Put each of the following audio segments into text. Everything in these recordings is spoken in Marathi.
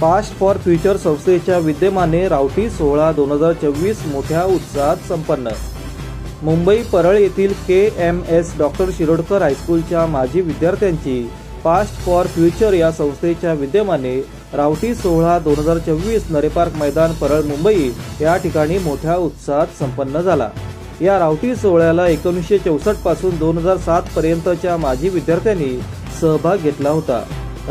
फास्ट फॉर फ्युचर संस्थेच्या विद्यमाने रावटी सोहळा 2024 मोठ्या उत्साहात संपन्न। मुंबई परळ येथील KMS डॉक्टर शिरोडकर हायस्कूलच्या माजी विद्यार्थ्यांची फास्ट फॉर फ्युचर या संस्थेच्या विद्यमाने रावटी सोहळा 2024 नरेपार्क मैदान परळ मुंबई या ठिकाणी मोठ्या उत्साहात संपन्न झाला। या रावटी सोहळ्याला 1964 पासून 2007 पर्यंतच्या माजी विद्यार्थ्यांनी सहभाग घेतला होता।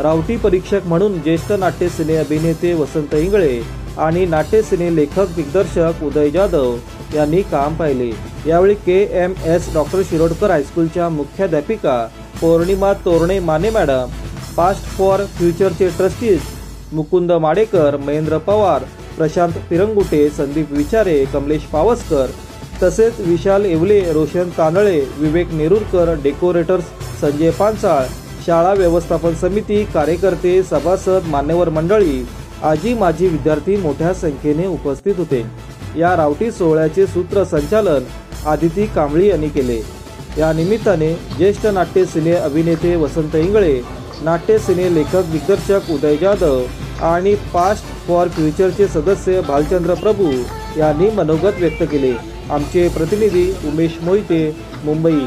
रावटी परीक्षक म्हणून ज्येष्ठ नाट्यसिने अभिनेते वसंत इंगळे आणि नाट्यसिने लेखक दिग्दर्शक उदय जाधव यांनी काम पाहिले। यावेळी KMS डॉक्टर शिरोडकर हायस्कूलच्या मुख्याध्यापिका Pournima Torane Mane madam, fast for फ्युचरचे ट्रस्टीज मुकुंद माडेकर, महेंद्र पवार, प्रशांत पिरंगुटे, संदीप विचारे, कमलेश पावसकर तसेच विशाल येवले, रोशन तांदळे, विवेक नेरुरकर, डेकोरेटर्स संजय पानसाळ, शाळा व्यवस्थापन समिती, कार्यकर्ते, सभासद, मान्यवर मंडळी, आजी माजी विद्यार्थी मोठ्या संख्येने उपस्थित होते। या रावटी सोहळ्याचे सूत्रसंचालन आदिती कांबळी यांनी केले। या निमित्ताने ज्येष्ठ नाट्यसिने अभिनेते वसंत इंगळे, नाट्यसिने लेखक दिग्दर्शक उदय जाधव आणि फास्ट फॉर फ्युचरचे सदस्य भालचंद्र प्रभू यांनी मनोगत व्यक्त केले। आमचे प्रतिनिधी उमेश मोहिते, मुंबई।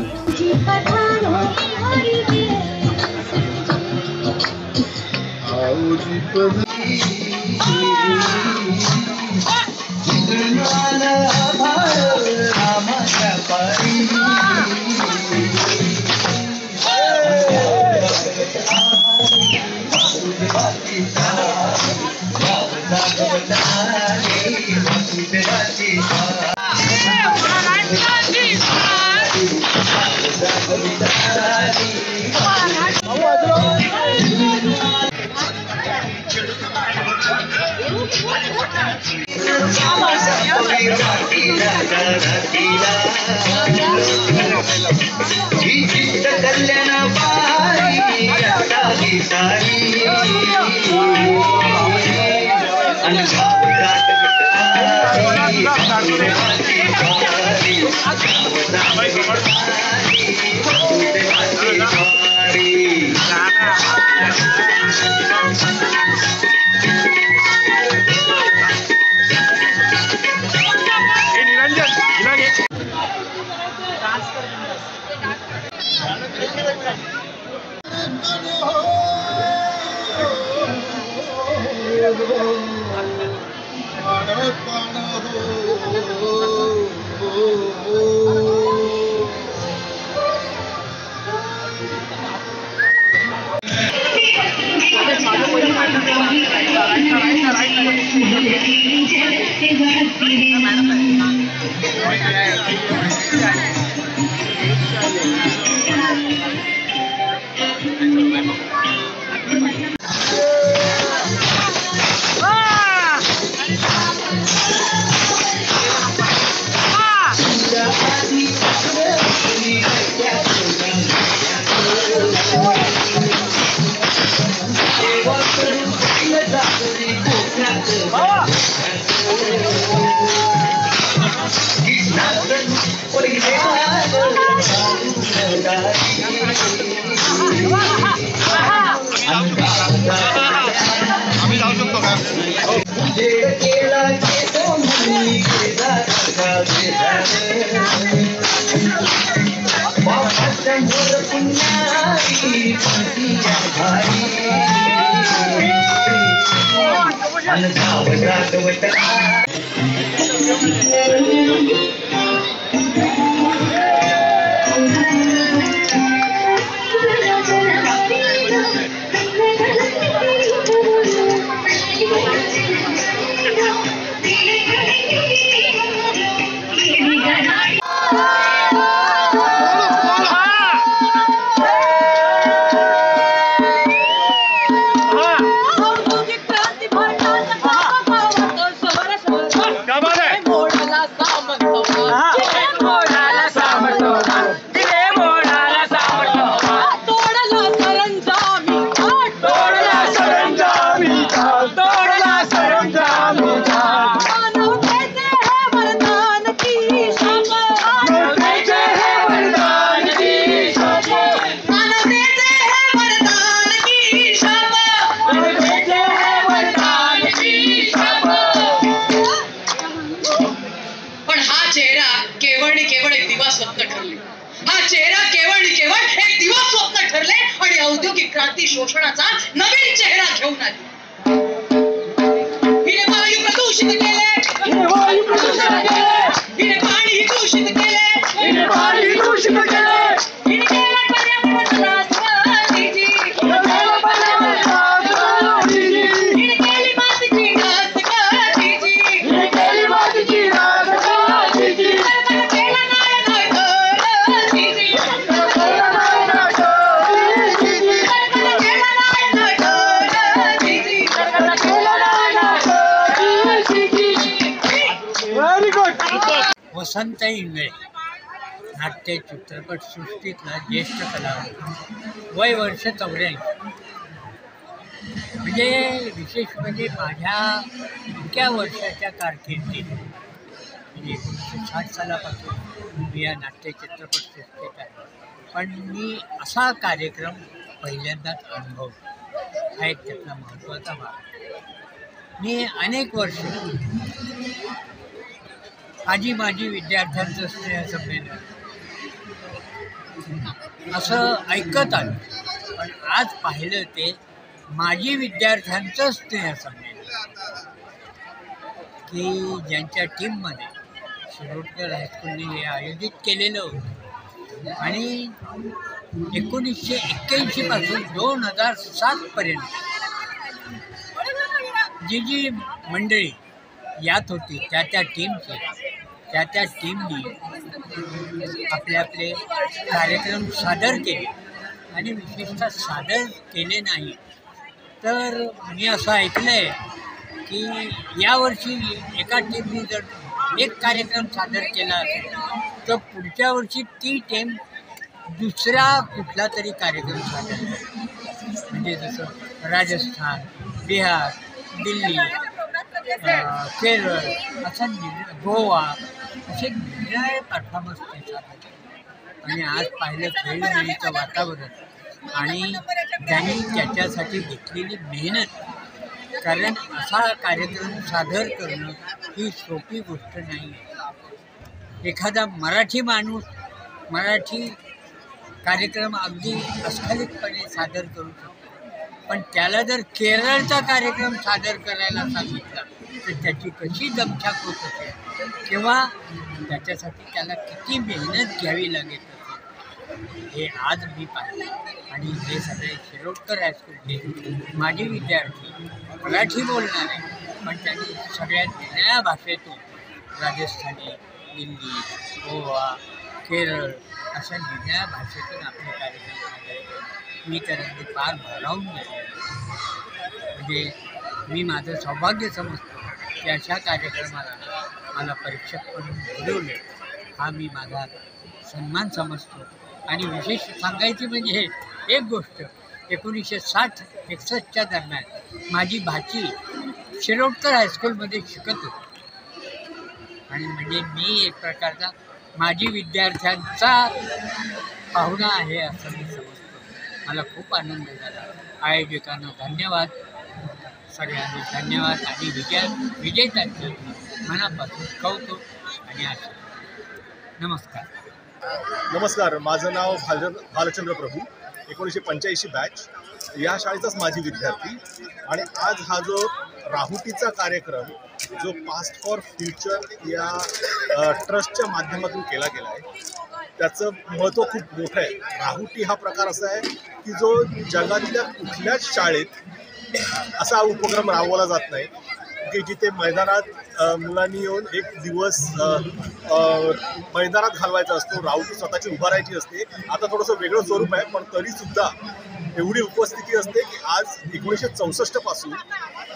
क्या बात है? औद्योगिक क्रांती शोषणाचा नवीन चेहरा घेऊन आली. हिने वायू प्रदूषित केले, हिने वायू प्रदूषित केले, हिने पाणी दूषित केले, हिने पाणी दूषित केले, हिने केला पर्यावरणाचा नाश तिची, हिने केला पर्यावरणाचा नाश तिची, हिने केली मातीची नाश तिची, हिने केली मातीची नाश तिची, सरकार केला नायनाट तिची, सरकार केला नायनाट तिची, सरकार केला नायनाट तिची, सरकार केला नायनाट तिची. Very good. वसंत इंगळे नाट्य चित्रपट सृष्टीतला ज्येष्ठ कलाकार, वय वर्ष 84. म्हणजे विशेष म्हणजे माझ्या इतक्या वर्षाच्या कारकिर्दीत म्हणजे 1960 सालापासून मी या नाट्य चित्रपट सृष्टीत आहे. पण मी असा कार्यक्रम पहिल्यांदाच अनुभवला, हा एक त्यातला महत्त्वाचा भाग. मी अनेक वर्ष माझी विद्यार्थ्यांचं स्नेहसंमेलन असं ऐकत आलं, पण आज पाहिलं ते माझी विद्यार्थ्यांचं स्नेहसंमेलन, की ज्यांच्या टीममध्ये शिरोडकर हायस्कूलने हे आयोजित केलेलं होतं. आणि 1981 पासून 2007 पर्यंत जी मंडळी यात होती त्या टीमनी आपले कार्यक्रम सादर केले. आणि विशेषतः सादर केले नाही तर मी असं ऐकलं आहे की यावर्षी एका टीमनी जर एक कार्यक्रम सादर केला असेल तर पुढच्या वर्षी ती टीम दुसरा कुठला तरी कार्यक्रम सादर करेल. म्हणजे जसं राजस्थान, बिहार, दिल्ली, केरळ, असा गोवा असे निरनिराळे परफॉर्मन्स त्याच्यात. आणि आज पाहिलं खेळीचं वातावरण आणि त्यांनी त्याच्यासाठी घेतलेली मेहनत, कारण असा कार्यक्रम सादर करणं ही सोपी गोष्ट नाही आहे. एखादा मराठी माणूस मराठी कार्यक्रम अगदी अस्खलितपणे सादर करू शकतो, पण त्याला जर केरळचा कार्यक्रम सादर करायला सांगितला तर त्याची कशी दमछाक होत असेल किंवा त्याच्यासाठी त्याला किती मेहनत घ्यावी लागेल हे आज मी पाहिलं. आणि हे सगळे शिरोडकर हायस्कूलचे माझे विद्यार्थी मराठी बोलणारे, पण त्यांनी सगळ्यात वेगळ्या भाषेतून राजस्थानी, दिल्ली, गोवा, केरळ अशा वेगळ्या भाषेतून आपले कार्यक्रम सादर केले. मी त्यांनी फार भारावून गेले. म्हणजे मी माझं सौभाग्य समजतो की अशा कार्यक्रमाला मला परीक्षक म्हणून बोलवले, हा मी माझा सन्मान समजतो. आणि विशेष सांगायची म्हणजे एक गोष्ट, 1960-61च्या दरम्यान माझी भाची शिरोडकर हायस्कूलमध्ये शिकत होती. आणि म्हणजे मी एक प्रकारचा माझी विद्यार्थ्यांचा पाहुणा आहे असं मी समजतो. मला खूप आनंद झाला. आयोजकांना धन्यवाद, सगळ्यांनी धन्यवाद. आणि विजेत्यांचं मनापासून कौतुक आणि आशीर्वाद. नमस्कार. माझं नाव भालचंद्र प्रभू, 1985 बॅच, या शाळेचाच माझी विद्यार्थी. आणि आज हा जो राहुटीचा कार्यक्रम जो पास्ट फॉर फ्युचर या ट्रस्टच्या माध्यमातून केला गेला आहे त्याचं महत्त्व खूप मोठं आहे. राहुटी हा प्रकार असा आहे की जो जगातल्या कुठल्याच शाळेत असा उपक्रम राबवला जात नाही की जिथे मैदानात मुलांनी येऊन एक दिवस मैदानात घालवायचा असतो. राहुटी स्वतःची उभारायची असते. आता थोडंसं वेगळं स्वरूप आहे, पण तरीसुद्धा एवढी उपस्थिती असते की आज 1964 पासून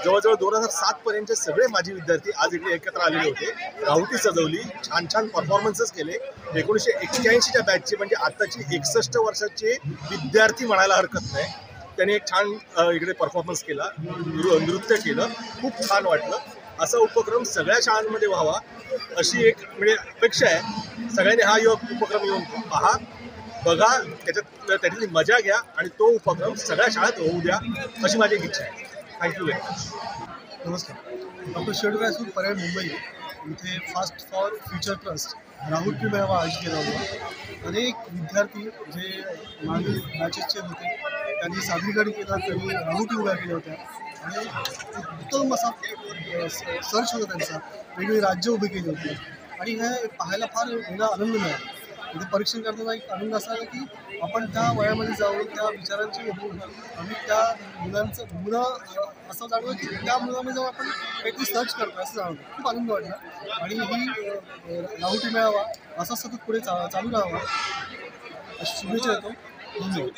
जवळजवळ 2007 पर्यंतचे सगळे माझे विद्यार्थी आज इकडे एकत्र आलेले होते. राहुटी सजवली, छान छान परफॉर्मन्सेस केले. 1981च्या बॅचचे म्हणजे आत्ताची 61 वर्षाचे विद्यार्थी म्हणायला हरकत नाही. त्यांनी एक छान इकडे परफॉर्मन्स केला, नृत्य केलं, खूप छान वाटलं. असा उपक्रम सगळ्या शाळांमध्ये व्हावा अशी एक म्हणजे अपेक्षा आहे. सगळ्यांनी हा उपक्रम येऊन पहा, बघा, त्याच्यातली मजा घ्या आणि तो उपक्रम सगळ्या शाळेत होऊ द्या अशी माझी इच्छा आहे. Thank you very much. नमस्कार. डॉक्टर शिरोडकर हायस्कूल परळ मुंबई इथे फास्ट फॉर फ्युचर ट्रस्ट राहुटी मेळावा आयोजित केला होता. अनेक विद्यार्थी जे मागील बॅचेसचे होते त्यांनी सादरीकरण केलं, त्यांनी राहुटी उभ्या केल्या होत्या आणि उत्तम असा सर्च होता त्यांचा, वेगवेगळी राज्य उभी केली होती आणि हे पाहायला फार वेगळा आनंद मिळाला. म्हणजे परीक्षण करताना एक आनंद असा आहे की आपण त्या वयामध्ये जाऊन त्या विचारांची घेऊन आम्ही त्या मुलं असं जाणवलं की त्या मुलामध्ये जाऊन आपण काहीतरी सर्च करतो असं जाणवलं. खूप आनंद वाटला आणि ही राहुटी मेळावा असा सतत पुढे चालू राहावा अशी शुभेच्छा देतो. धन्यवाद.